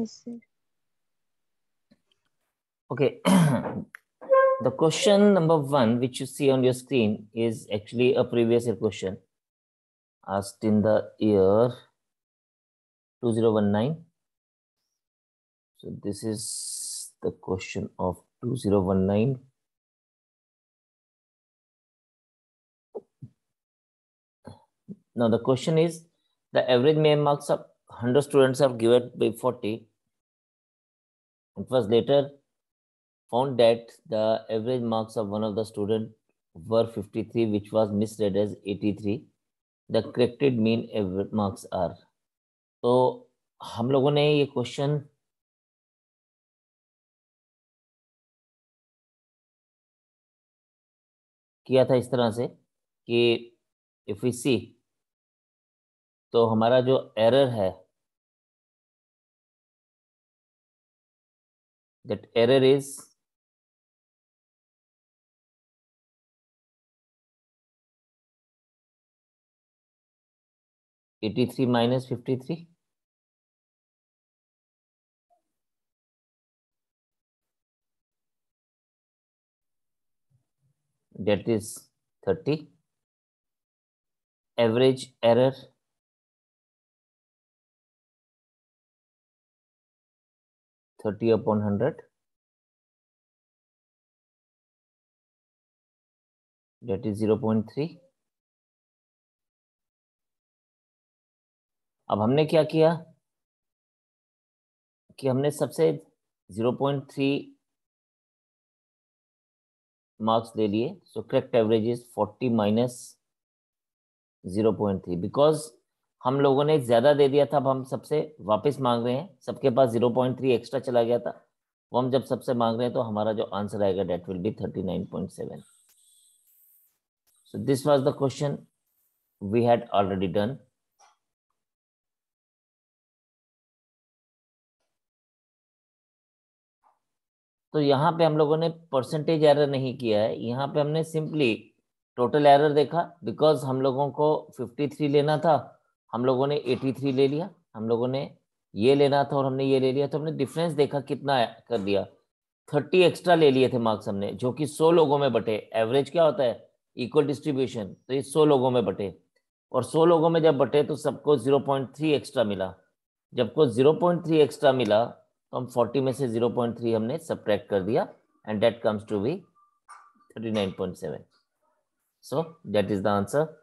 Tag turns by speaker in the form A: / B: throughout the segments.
A: Yes, sir.
B: Okay. The question number 1, which you see on your screen, is actually a previous year question asked in the year 2019. So this is the question of 2019. Now the question is, the average main marks of 100 students are given by 40. It was later found that the average marks of one of the students were 53, which was misread as 83. The corrected mean average marks are. तो हम लोगों ने ये question किया था इस तरह से कि इफ वी सी, तो हमारा जो एरर है, that error is -83 53. That is 30. Average error 30 upon 100. That is 0.3. अब हमने क्या किया कि हमने सबसे 0.3 मार्क्स ले लिए. So correct average is 40 minus 0.3. Because हम लोगों ने ज्यादा दे दिया था, अब हम सबसे वापस मांग रहे हैं. सबके पास 0.3 एक्स्ट्रा चला गया था, वो हम जब सबसे मांग रहे हैं तो हमारा जो आंसर आएगा that will be 39.7. So this was the question we had already done. तो यहाँ पे हम लोगों ने परसेंटेज एरर नहीं किया है, यहाँ पे हमने सिंपली टोटल एरर देखा. बिकॉज हम लोगों को 53 लेना था, हम लोगों ने 83 ले लिया. हम लोगों ने ये लेना था और हमने ये ले लिया, तो हमने डिफरेंस देखा कितना कर दिया. 30 एक्स्ट्रा ले लिए थे मार्क्स हमने, जो कि 100 लोगों में बटे. एवरेज क्या होता है? Equal distribution. तो ये 100 लोगों में बटे, और 100 लोगों में जब बटे तो सबको 0.3 एक्स्ट्रा मिला. जबको 0.3 एक्स्ट्रा मिला तो हम 40 में से 0.3 हमने सब्ट्रैक्ट कर दिया, and that comes to be 39.7. So that is the answer.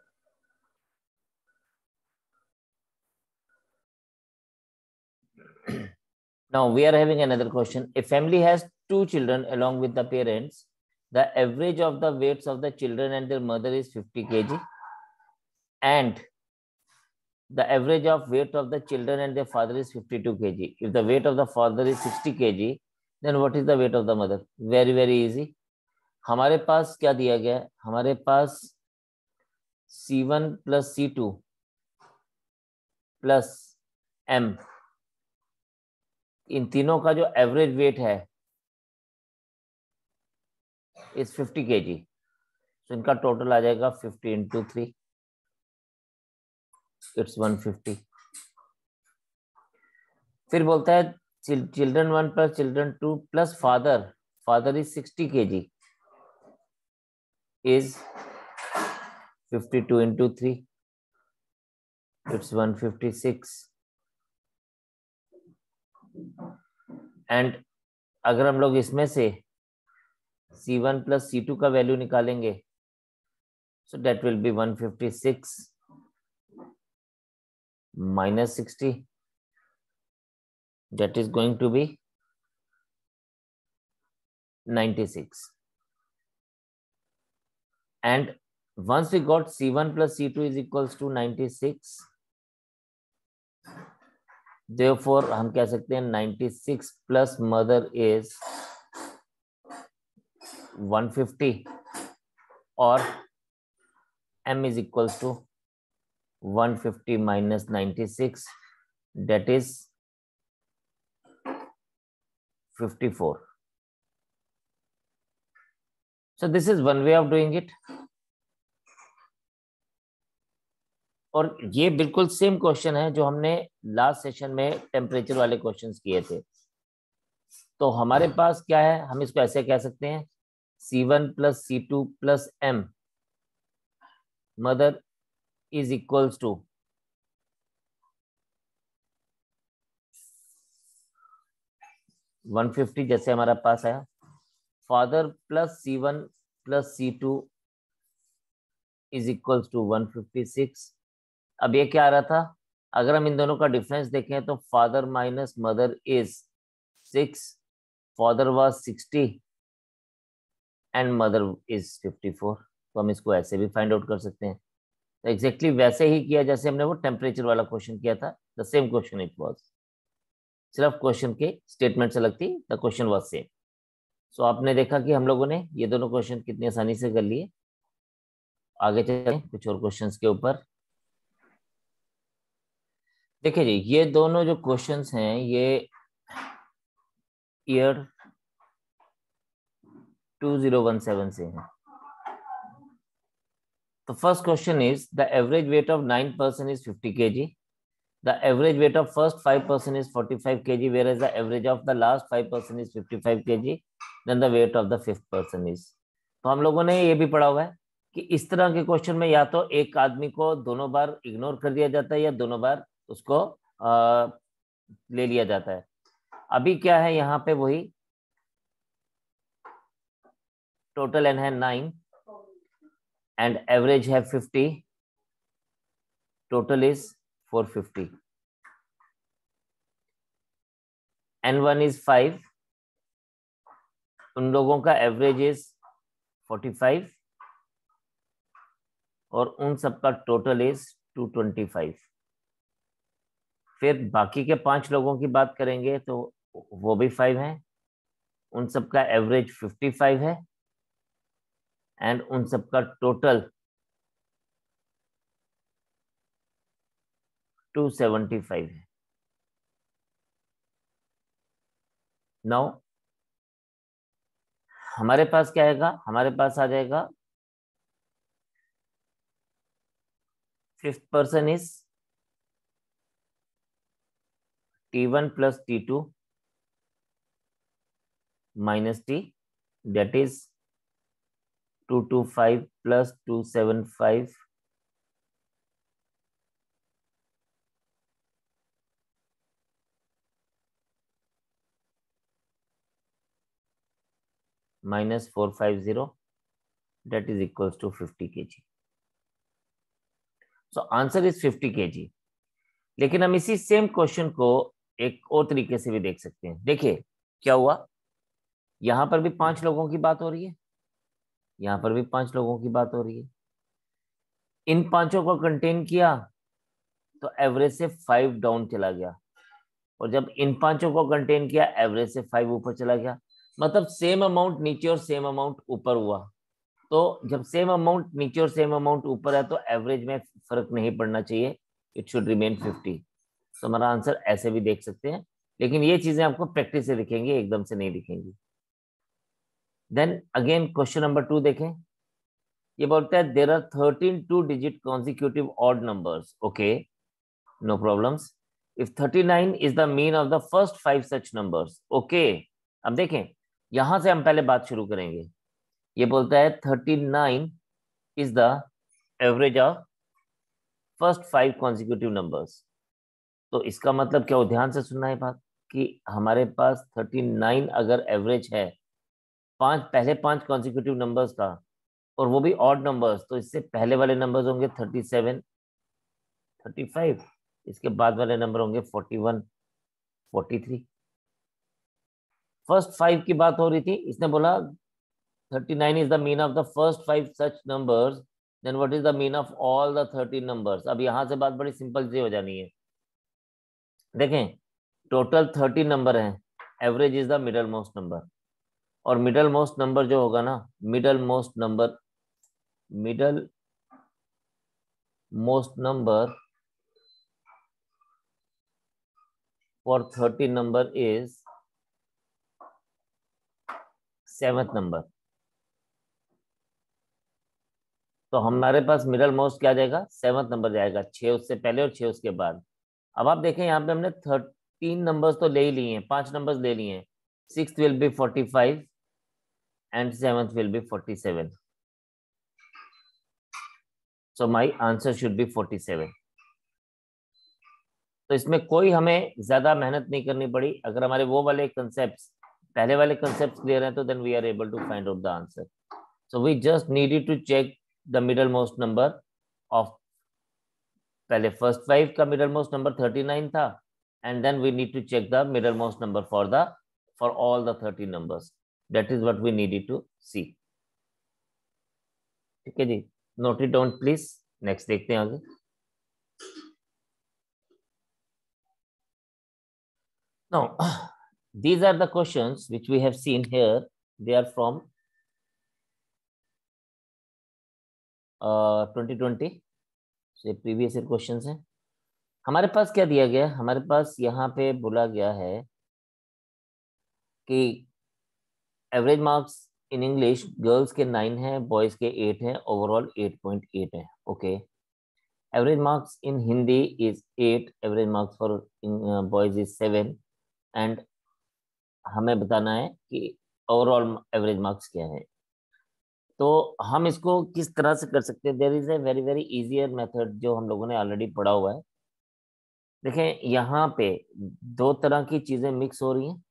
B: Now we are having another question. A family has 2 children along with the parents. The average of the weights of the children and their mother is 50 kg, and the average of weight of the children and their father is 52 kg. If the weight of the father is 60 kg, then what is the weight of the mother? Very easy. हमारे पास क्या दिया गया है? हमारे पास C1 plus C2 plus M, इन तीनों का जो average weight है इज 50 kg. तो इनका टोटल आ जाएगा 50 into 3, इट्स 150. फिर बोलता है children 1 plus children 2 plus father is 60 kg is 52 into 3, it's 156. And अगर हम लोग इसमें से C1 प्लस C2 का वैल्यू निकालेंगे, so that will be 156 minus 60, that is going to be 96. And once we got C1 plus C2 is equals to 96, therefore हम कह सकते हैं 96 plus mother is 150, और M is equals to 150 minus 96, that is 54. So this is one way of doing it. और ये बिल्कुल same question है जो हमने लास्ट सेशन में टेम्परेचर वाले क्वेश्चंस किए थे। तो हमारे पास क्या है, हम इसको ऐसे कह सकते हैं C1 plus C2 plus M mother is equals to 150, जैसे हमारा पास आया। Father plus C1 plus C2 is equals to 156। अब ये क्या आ रहा था, अगर हम इन दोनों का डिफरेंस देखें तो father minus mother is 6, father was 60 and mother is 54। तो हम इसको ऐसे भी फाइंड आउट कर सकते हैं। तो एग्जैक्टली वैसे ही किया जैसे हमने वो टेम्परेचर वाला क्वेश्चन किया था, the same question it was, सिर्फ क्वेश्चन के स्टेटमेंट्स अलग थी, द क्वेश्चन वाज सेम। सो आपने देखा कि हम लोगों ने ये दोनों क्वेश्चन कितनी आसानी से कर लिए। आगे चलें कुछ और क्वेश्चंस के ऊपर। देखिए जी, ये दोनों जो क्वेश्चंस हैं ये ईयर 2017 से हैं। तो first question is the average weight of 9% is 50 kg. The average weight of first 5% is 45 kg, whereas the average of the last 5% is 55 kg. Then the weight of the fifth person is. तो हम लोगों ने ये भी पढ़ा हुआ है कि इस तरह के क्वेश्चन में या तो एक आदमी को दोनों बार इग्नोर कर दिया जाता है या दोनों बार उसको ले लिया जाता है। अभी क्या है यहाँ पे, वही टोटल एन है 9 एंड एवरेज है 50, टोटल इज 450, N1 इज 5, उन लोगों का एवरेज इज 45 और उन सबका टोटल इज 225। फिर बाकी के 5 लोगों की बात करेंगे तो वो भी 5 हैं, उन सबका एवरेज 55 है एंड उन सबका टोटल 275 है। नाउ हमारे पास क्या आएगा, हमारे पास आ जाएगा fifth person is T1 plus T2 minus T, that is 225 plus 275 minus 450, that is equals to 50 kg. So answer is 50 kg। लेकिन हम इसी सेम क्वेश्चन को एक और तरीके से भी देख सकते हैं। देखिए क्या हुआ, यहां पर भी 5 लोगों की बात हो रही है, यहां पर भी 5 लोगों की बात हो रही है। इन पांचों को कंटेन किया तो एवरेज से 5 डाउन चला गया, और जब इन पांचों को कंटेन किया एवरेज से 5 ऊपर चला गया। मतलब सेम अमाउंट नीचे और सेम अमाउंट ऊपर हुआ। तो जब सेम अमाउंट नीचे और सेम अमाउंट ऊपर है तो एवरेज में फर्क नहीं पड़ना चाहिए, इट शुड रिमेन 50। तो हमारा आंसर ऐसे भी देख सकते हैं, लेकिन ये चीजें आपको प्रैक्टिस से दिखेंगी, एकदम से नहीं दिखेंगी। देन अगेन क्वेश्चन नंबर 2 देखें। ये बोलता है there are 13 two digit consecutive odd numbers, okay no problems, if 39 is the mean of the first 5 such numbers, okay. अब देखें यहां से हम पहले बात शुरू करेंगे। ये बोलता है 39 is the average of first 5 consecutive numbers. तो इसका मतलब क्या हो, ध्यान से सुनना है बात, कि हमारे पास 39 अगर एवरेज है पहले 5 कॉन्जिक्यूटिव नंबर्स का, और वो भी ऑड नंबर्स, तो इससे पहले वाले नंबर्स होंगे 37, 35, इसके बाद वाले नंबर होंगे 41, 43। फर्स्ट 5 की बात हो रही थी, इसने बोला 39 is the mean of the first 5 such numbers, then what is the mean of all the 13 numbers. अब यहां से बात बड़ी सिंपल सी हो जानी है। देखें टोटल 30 नंबर हैं, average is the middle most number, और मिडल मोस्ट नंबर जो होगा ना, middle most number for 30 number is 7th number. तो हमारे पास मिडल मोस्ट क्या जाएगा, 7th नंबर जाएगा, 6 उससे पहले और 6 उसके बाद। अब आप देखें यहाँ पे हमने 13 नंबर्स तो ले ही लिए हैं, 5 नंबर्स ले लिए हैं। 6th will be 45 and 7th will be 47, so my answer should be 47। तो इसमें कोई हमें ज्यादा मेहनत नहीं करनी पड़ी। अगर हमारे वो वाले कंसेप्ट, पहले वाले कंसेप्ट क्लियर हैं, तो then we are able to find out the answer. So we just needed to check the middle most number of, पहले फर्स्ट 5 का मिडल मोस्ट नंबर 39 था, and then we need to check the middle most number for all the 13 numbers. That is what we needed to see. ठीक है जी, note it down please. Next देखते हैं आगे। Now, these are the questions which we have seen here. They are from 2020 से previous year questions हैं। हमारे पास क्या दिया गया है, हमारे पास यहाँ पे बोला गया है कि average marks in English girls के 9 है, बॉयज के 8 है, ओवरऑल 8.8 है। Okay, average marks in Hindi is 8, average marks for boys is 7, and हमें बताना है कि ओवरऑल एवरेज मार्क्स क्या है। तो हम इसको किस तरह से कर सकते हैं, there is a very very easier method जो हम लोगों ने ऑलरेडी पढ़ा हुआ है। देखें यहाँ पे दो तरह की चीजें मिक्स हो रही हैं,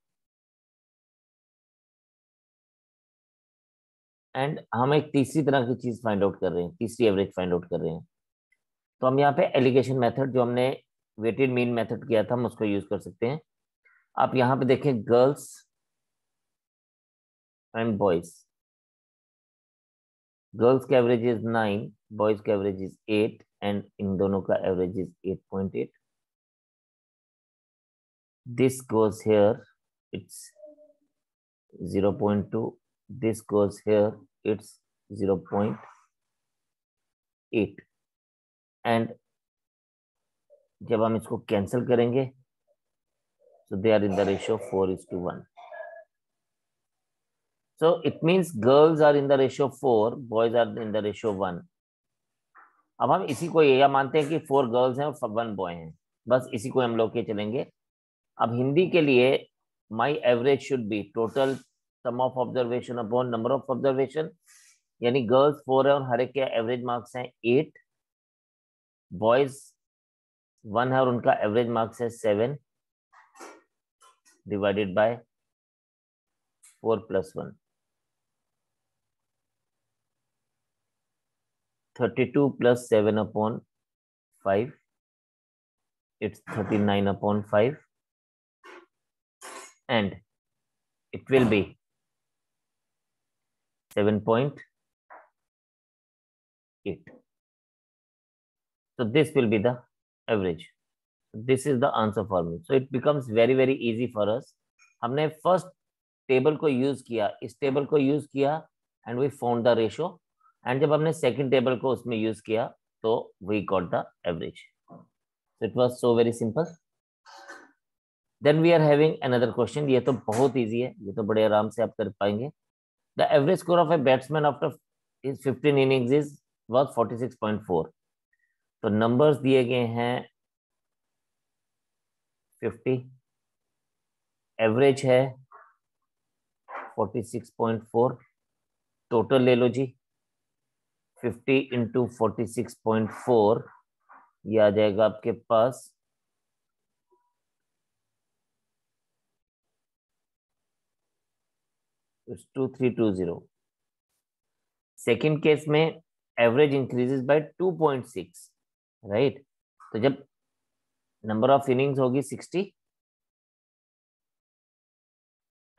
B: एंड हम एक तीसरी तरह की चीज फाइंड आउट कर रहे हैं, तीसरी एवरेज फाइंड आउट कर रहे हैं। तो हम यहाँ पे एलिगेशन मेथड, जो हमने वेटेड मीन मेथड किया था, हम उसको यूज कर सकते हैं। आप यहाँ पे देखें, गर्ल्स एंड बॉयज, गर्ल्स का एवरेज इज 9, बॉयज का एवरेज इज 8, एंड इन दोनों का average is 8.8। this goes here, it's 0.2, this goes here, it's 0.8, and जब हम इसको कैंसिल करेंगे so they are in the ratio 4:1, so it means girls are in the ratio 4, boys are in the ratio 1। अब हम इसी को ये मानते हैं कि 4 गर्ल्स हैं और 1 बॉय हैं, बस इसी को हम लोग के चलेंगे। अब हिंदी के लिए माई average should be total sum of observation upon number of observation, यानी गर्ल्स 4 है और हर एक के एवरेज मार्क्स हैं 8, बॉयज 1 है और उनका एवरेज मार्क्स है 7, divided by 4 + 1, 32 + 7/5, it's 39/5, and it will be 7.8। so this will be the average, this is the answer for me, so it becomes very very easy for us। हमने first table को use किया, इस table को use किया, and we found the ratio, and जब हमने second table को उसमें यूज किया तो we got the average. It was so very simple. Then we are having another question, ये तो बहुत इजी है, ये तो बड़े आराम से आप कर पाएंगे। The average score of a batsman after 15 innings is was 46.4। तो नंबर्स दिए गए हैं 50, एवरेज है 46.4, टोटल ले लो जी 50 × 46.4, ये आ जाएगा आपके पास 2320। सेकेंड केस में एवरेज इंक्रीजेस बाय 2.6, राइट। तो जब नंबर ऑफ इनिंग्स होगी 60,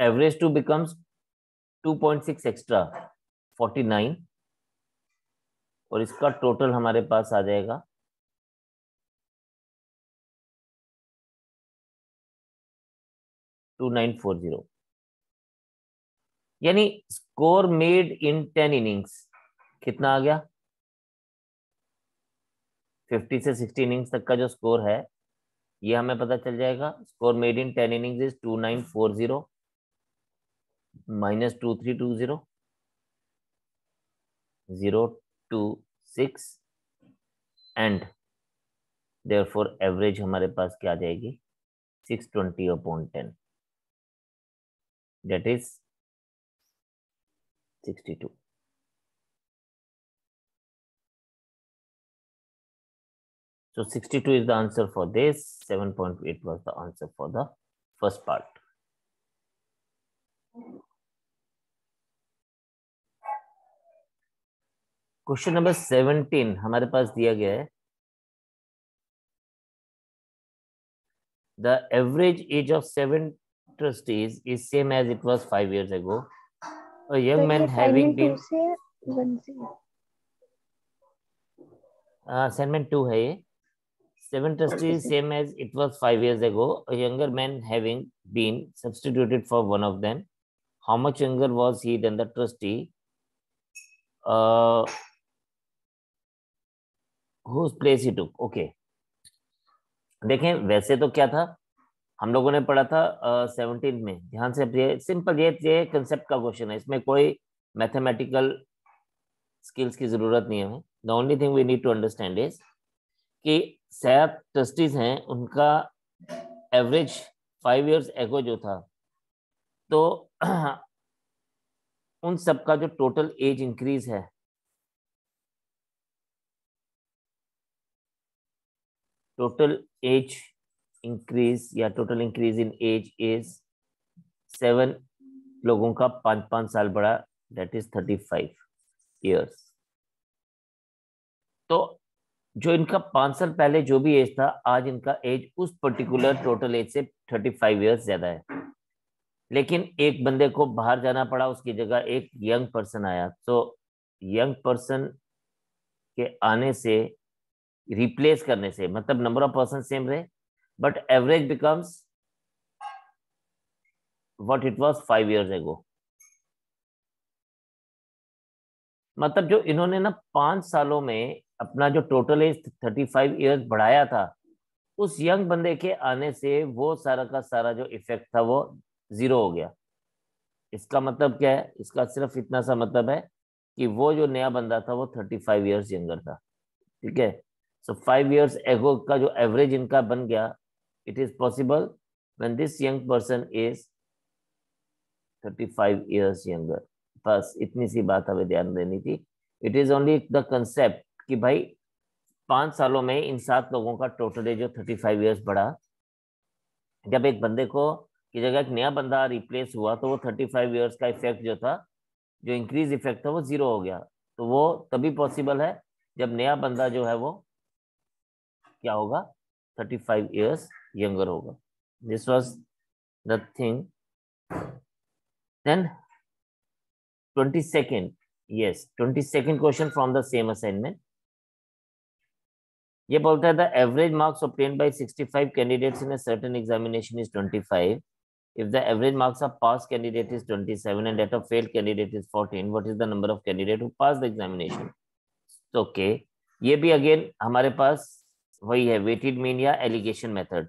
B: एवरेज टू बिकम्स 2.6 एक्स्ट्रा 49, और इसका टोटल हमारे पास आ जाएगा 2940, यानी स्कोर मेड इन 10 इनिंग्स कितना आ गया, 50 से 60 इनिंग्स तक का जो स्कोर है ये हमें पता चल जाएगा। Score made in 10 innings is 2940 - 2320 026 6 and therefore average हमारे पास क्या आ जाएगी 620/10 that is 62. So 62 is the answer for this. 7.8 was the answer for the first part. Question number 17 हमारे पास दिया गया है the average age of 7 trustees is same as it was 5 years ago. A young man having been assignment 2 है ये. 7 trustees same as it was 5 years ago. A younger man having been substituted for one of them. How much younger was he than the trustee whose place he took? Okay. देखें वैसे तो क्या था हम लोगों ने पढ़ा था 17 में. ध्यान से ये सिंपल ये कंसेप्ट का क्वेश्चन है. इसमें कोई मैथमेटिकल स्किल्स की जरूरत नहीं है हमें. The only thing we need to understand is कि 7 ट्रस्टीज हैं उनका एवरेज 5 इयर्स एगो जो था तो उन सब का जो टोटल एज इंक्रीज है टोटल एज इंक्रीज या total increase in age is 7 लोगों का 5 साल बड़ा दैट इज 35 इयर्स. तो जो इनका 5 साल पहले जो भी एज था आज इनका एज उस पर्टिकुलर टोटल एज से 35 इयर्स ज्यादा है. लेकिन एक बंदे को बाहर जाना पड़ा उसकी जगह एक यंग पर्सन आया. तो यंग पर्सन के आने से रिप्लेस करने से मतलब नंबर ऑफ पर्सन सेम रहे but average becomes what it was 5 years ago. मतलब जो इन्होंने ना 5 सालों में अपना जो टोटल एज 35 इयर्स बढ़ाया था उस यंग बंदे के आने से वो सारा का सारा जो इफेक्ट था वो 0 हो गया. इसका मतलब क्या है? इसका सिर्फ इतना सा मतलब है कि वो जो नया बंदा था वो 35 इयर्स यंगर था. ठीक है. सो 5 इयर्स एगो का जो एवरेज इनका बन गया it is possible when this young person is 35 years younger. बस इतनी सी बात हमें ध्यान देनी थी. It is only the concept कि भाई 5 सालों में इन 7 लोगों का टोटल एज जो 35 इयर्स बढ़ा. जब एक बंदे को की जगह एक नया बंदा रिप्लेस हुआ तो वो 35 इयर्स का इफेक्ट जो था जो इंक्रीज इफेक्ट था वो 0 हो गया. तो वो तभी पॉसिबल है जब नया बंदा जो है वो क्या होगा 35 इयर्स यंगर होगा. This was the thing. Then 22nd, yes, 22nd question from the same assignment. ये बोलता है the average marks obtained by 65 candidates in a certain examination is 25. If the average marks of passed candidate is 27 and that of failed candidate is 14, what is the number of candidate who passed the examination? तो okay, ये भी again हमारे पास वही है weighted mean या allegation method.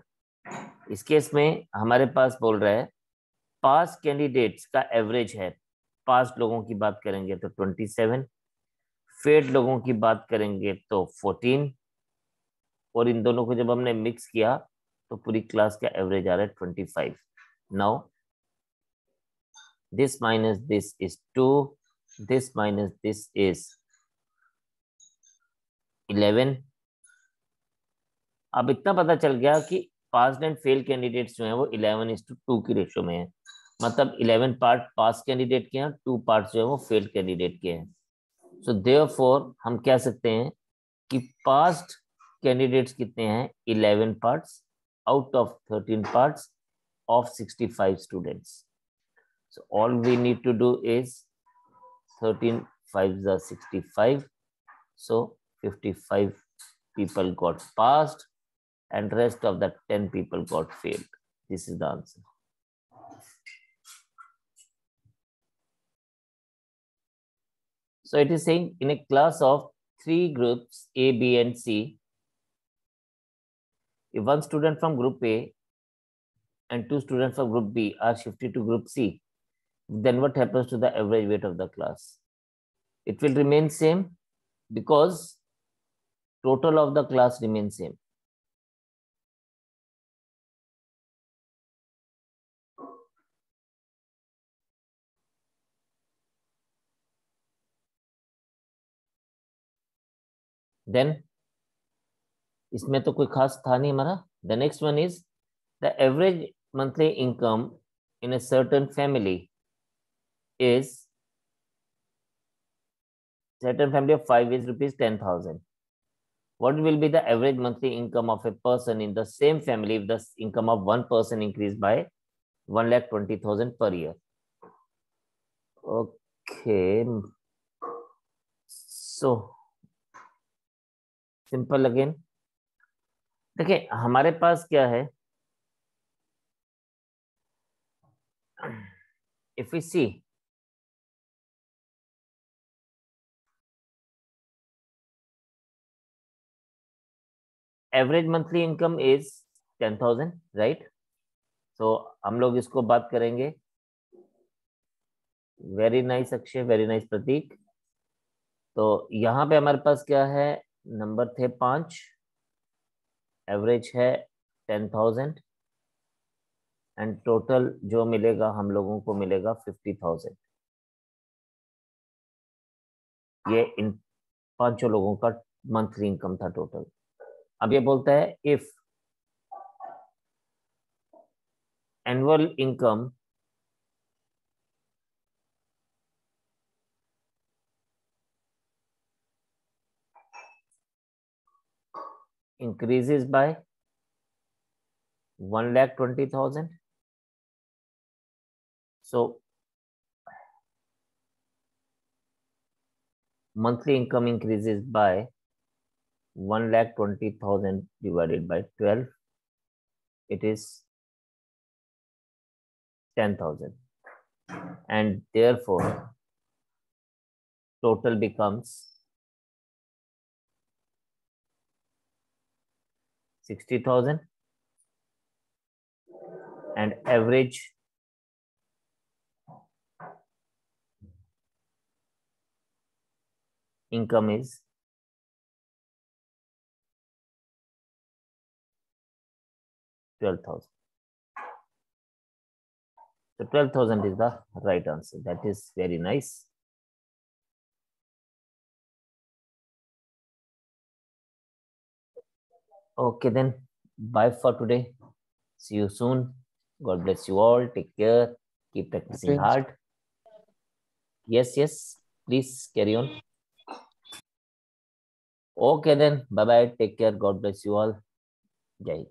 B: इस case में हमारे पास बोल रहा है पास कैंडिडेट्स का एवरेज है. पास लोगों की बात करेंगे तो 27, फेल्ड लोगों की बात करेंगे तो 14 और इन दोनों को जब हमने मिक्स किया तो पूरी क्लास का एवरेज आ रहा है 25. Now this minus this is 2, this minus this is 11. अब इतना पता चल गया कि पास एंड फेल कैंडिडेट्स जो हैं वो 11:2 की रेशो में है. मतलब 11 पार्ट पास कैंडिडेट के हैं 2 पार्ट जो है वो फेल कैंडिडेट के हैं. सो देयरफॉर हम कह सकते हैं कि पास्ट कैंडिडेट्स कितने हैं 11 parts out of 13 parts of 65 students. So all we need to do is 13 5s are 65. So 55 people got passed and rest of the 10 people got failed. This is the answer. So it is saying in a class of 3 groups A, B and C, if one student from group A and 2 students from group B are shifted to group C, then what happens to the average weight of the class? It will remain same. because total of the class remains same. Then इसमें तो कोई खास था नहीं हमारा. The next one is the average monthly income in a certain family is of 5 is rupees 10,000. What will be the average monthly income of a person in the same family if the income of one person increased by 1,20,000 per year? Okay, so simple again. देखिए हमारे पास क्या है, if we see average monthly income is 10,000, right? So हम लोग इसको बात करेंगे. Very nice Akshay, very nice Prateek. तो यहाँ पे हमारे पास क्या है, नंबर थे 5, एवरेज है 10,000 एंड टोटल जो मिलेगा हम लोगों को मिलेगा 50,000. ये इन 5 लोगों का मंथली इनकम था टोटल. अब ये बोलता है if annual income increases by 1,20,000. So monthly income increases by 1,20,000 divided by 12. It is 10,000, and therefore total becomes 60,000 and average income is 12,000. So 12,000 is the right answer. That is very nice. Okay then, bye for today. See you soon. God bless you all. Take care. Keep practicing hard. Yes, please carry on. Okay then, bye bye. Take care. God bless you all. Jai.